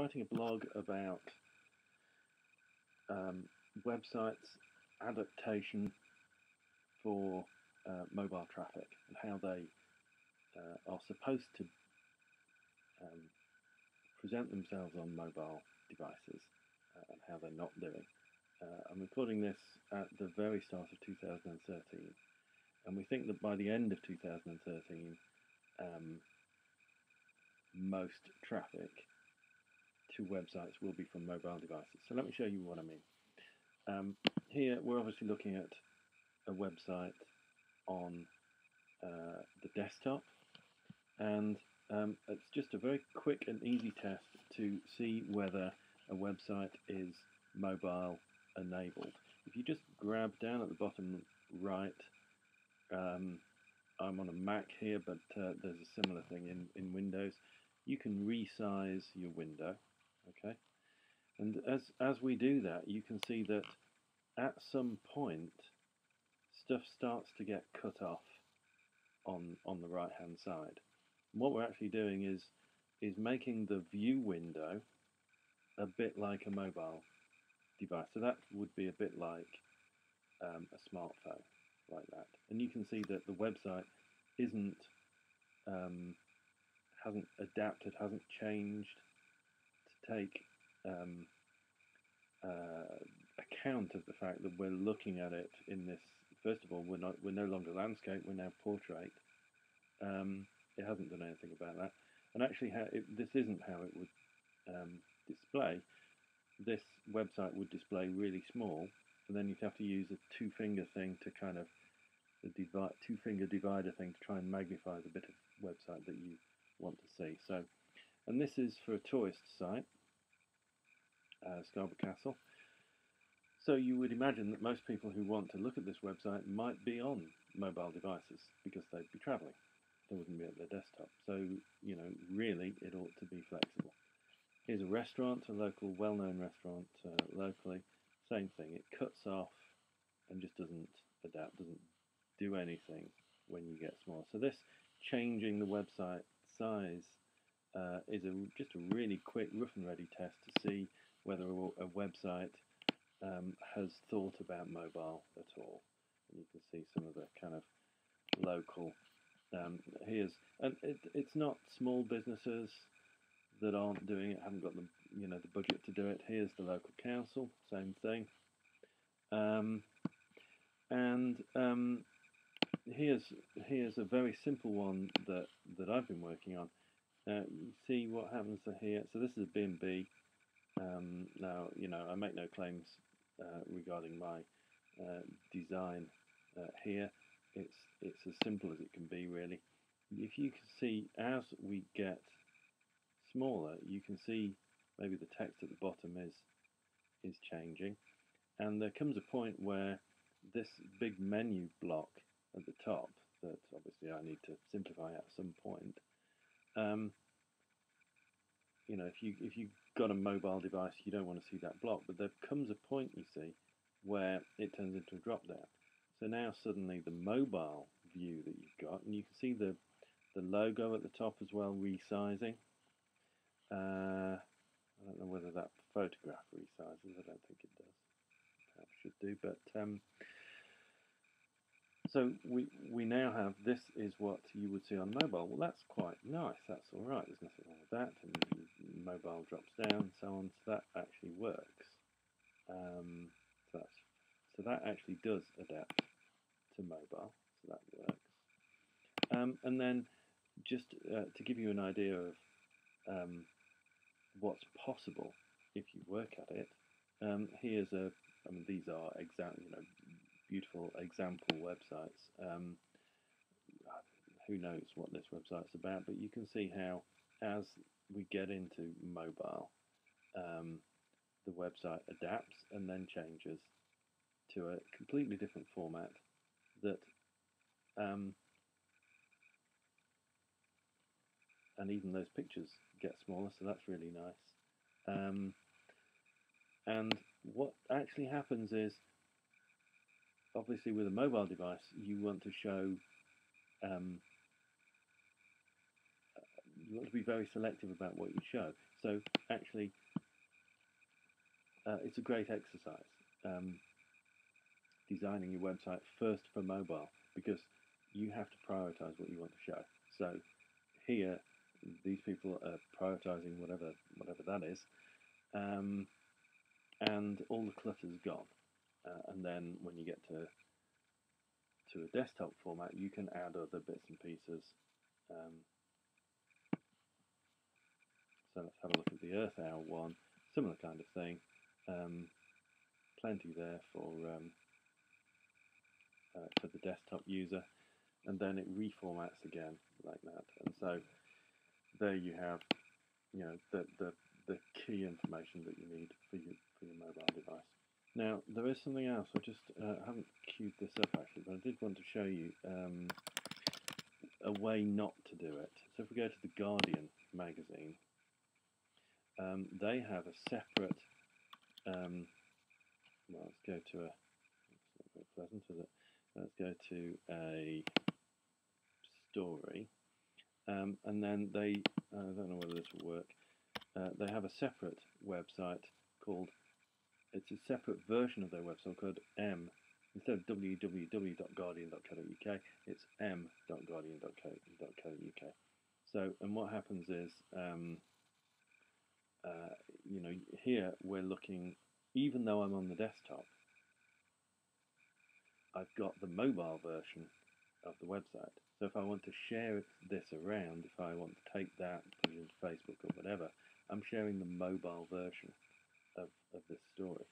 writing a blog about websites adaptation for mobile traffic and how they are supposed to present themselves on mobile devices and how they're not doing. I'm recording this at the very start of 2013, and we think that by the end of 2013 most traffic to websites will be from mobile devices. So let me show you what I mean. Here we're obviously looking at a website on the desktop, and it's just a very quick and easy test to see whether a website is mobile enabled. If you just grab down at the bottom right, I'm on a Mac here, but there's a similar thing in Windows. You can resize your window, okay? And as we do that, you can see that at some point stuff starts to get cut off on the right hand side. And what we're actually doing is making the view window a bit like a mobile device. So that would be a bit like a smartphone, like that. And you can see that the website hasn't adapted, hasn't changed to take account of the fact that we're looking at it in this. First of all, we're no longer landscape, we're now portrait. It hasn't done anything about that, and actually this isn't how it would display. This website would display really small, and then you'd have to use a two-finger thing to kind of two-finger divider thing to try and magnify the bit of website that you want to see. So, and this is for a tourist site, Scarborough Castle. So you would imagine that most people who want to look at this website might be on mobile devices because they'd be travelling. They wouldn't be at their desktop. So, you know, really it ought to be flexible. Here's a restaurant, a local, well-known restaurant locally. Same thing, it cuts off and just doesn't adapt, doesn't do anything when you get small. So this changing the website size is just a really quick, rough and ready test to see whether a website has thought about mobile at all. And you can see some of the kind of local. And it's not small businesses that aren't doing it, haven't got the budget to do it. Here's the local council, same thing. Here's a very simple one that I've been working on. You see what happens to here. So this is a B&B. Now, I make no claims regarding my design here. It's as simple as it can be, really. If you can see, as we get smaller, you can see maybe the text at the bottom is changing, and there comes a point where this big menu block at the top, that obviously I need to simplify at some point. If you've got a mobile device, you don't want to see that block, but there comes a point, you see, where it turns into a drop down. So now suddenly the mobile view that you've got, and you can see the logo at the top as well resizing. I don't know whether that photograph resizes, I don't think it does. Perhaps should do, but so we now have, this is what you would see on mobile. Well, that's quite nice, that's alright, there's nothing wrong with that, and mobile drops down, so on, so that actually works. So that actually does adapt to mobile, so that works. And then just to give you an idea of what's possible if you work at it, here's these are beautiful example websites. Who knows what this website's about, but you can see how as we get into mobile, the website adapts and then changes to a completely different format that and even those pictures get smaller, so that's really nice. And what actually happens is, obviously with a mobile device, you want to show you want to be very selective about what you show. So actually, it's a great exercise, designing your website first for mobile, because you have to prioritize what you want to show. So here, these people are prioritizing whatever that is, and all the clutter's gone. And then when you get to a desktop format, you can add other bits and pieces. So let's have a look at the Earth Hour one, similar kind of thing. Plenty there for the desktop user, and then it reformats again like that. And so there you have, the key information that you need for your mobile device. Now there is something else. I just haven't queued this up actually, but I did want to show you a way not to do it. So if we go to the Guardian magazine, they have a separate. Well, let's go to a. It's not very pleasant, is it? Let's go to a story, and then they. I don't know whether this will work. They have a separate website called. It's a separate version of their website called M. Instead of www.guardian.co.uk, it's m.guardian.co.uk. So, and what happens is, here we're looking. Even though I'm on the desktop, I've got the mobile version of the website. So if I want to share this around, if I want to take that, put it into Facebook or whatever, I'm sharing the mobile version of this story.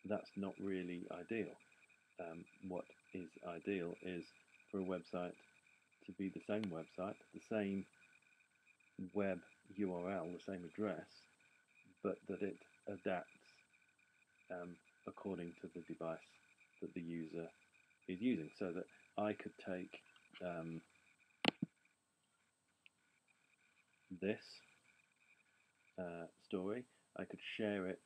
That's not really ideal. What is ideal is for a website to be the same website, the same web URL, the same address, but that it adapts according to the device that the user is using, so that I could take this story, I could share it,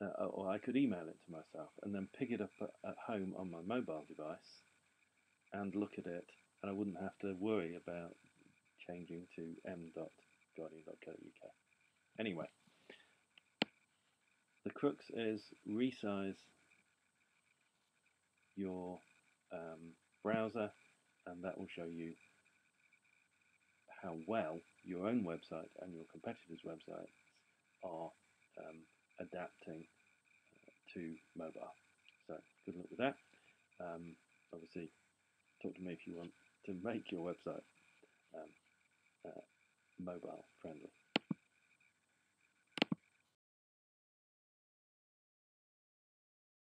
or I could email it to myself and then pick it up at home on my mobile device and look at it, and I wouldn't have to worry about changing to m.guardian.co.uk. Anyway, the crux is resize your browser, and that will show you how well your own website and your competitors' websites are adapting to mobile. So good luck with that. Obviously, talk to me if you want to make your website mobile friendly.